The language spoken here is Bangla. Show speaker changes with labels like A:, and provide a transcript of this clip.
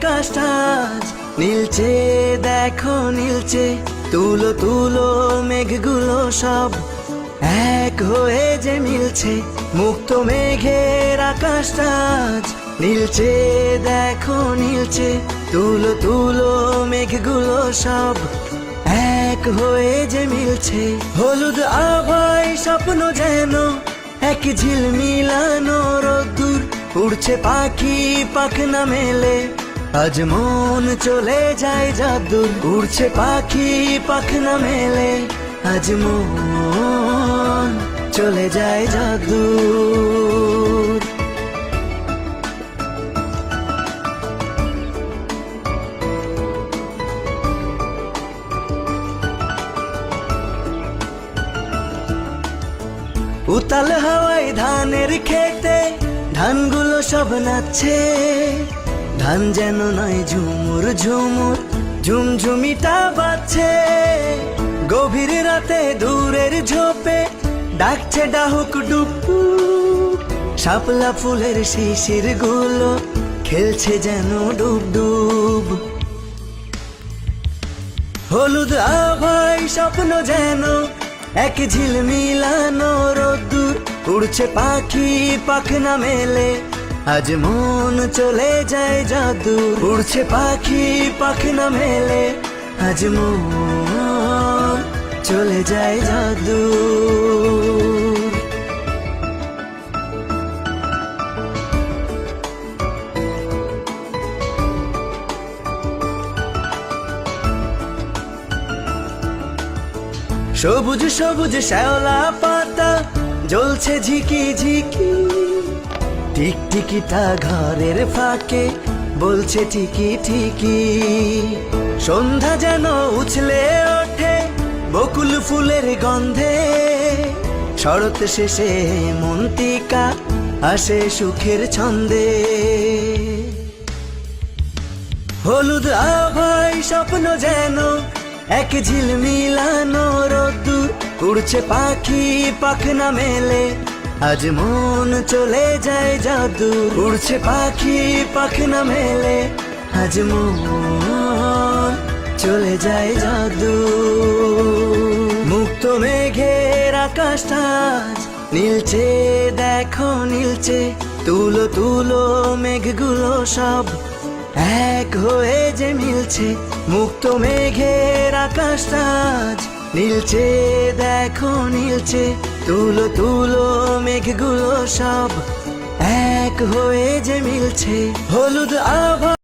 A: আকাশটা আজ নীলচে, দেখো নীলচে। তুলো তুলো মেঘগুলো সব এক হয়ে যে মিলছে, মুক্ত মেঘের আকাশটা আজ নীলচে, দেখো নীলচে। তুলো তুলো মেঘগুলো সব এক হয়ে যে মিলছে। হলুদ আভায় স্বপ্ন যেন এক ঝিলমিলানো রোদ্দুর, উড়ছে পাখি পাখনা মেলে, আজ মন চলে যায় যাদুর। উড়ছে পাখি পাখনা মেলে, আজ মন চলে যায় যাদুর। উতাল হাওয়ায় ধানের খেতে ধানগুলো সব নাচছে, ধান যেন নয় ঝুমুর ঝুমুর ঝুমঝুমিটা বাজছে। গভীর রাতে দূরের ঝোপে ডাকছে ডাহুক ডুকু, শাপলা ফুলের শিশির গুলো খেলছে যেন ডুব ডুব। হলুদ আভায় স্বপ্ন যেন এক ঝিলমিলানো রোদ্দুর, উড়ছে পাখি পাখনা মেলে, আজ মন চলে যায় যাদুর। উড়ছে পাখি পাখনা মেলে, আজ মন চলে যায় যাদুর। সবুজ সবুজ শ্যাওলা পাতা জ্বলছে ঝিকি ঝিকি, টিকটিকিটা ঘরের ফাঁকে বলছে ঠিকি ঠিকি। সন্ধ্যা যেন উছলে ওঠে বকুল ফুলের গন্ধে, শরৎ শেষে মন্তিকা আসে সুখের ছন্দে। হলুদ আভায় স্বপ্ন যেন এক ঝিলমিলানো রোদ্দুর, উড়ছে পাখি পাখনা মেলে, আজ মন চলে যায় যাদুর। উড়ছে পাখি পাখনা মেলে, আজ মন চলে যায় যাদুর। মুক্ত মেঘের আকাশটা আজ নীলচে, দেখো নীলচে। তুলো তুলো মেঘগুলো সব এক হয়ে যে মিলছে, মুক্ত মেঘের আকাশটা আজ নীলচে, দেখো নীলচে। তুলো তুলো মেঘগুলো সব এক হয়ে যে মিলছে। হলুদ আভা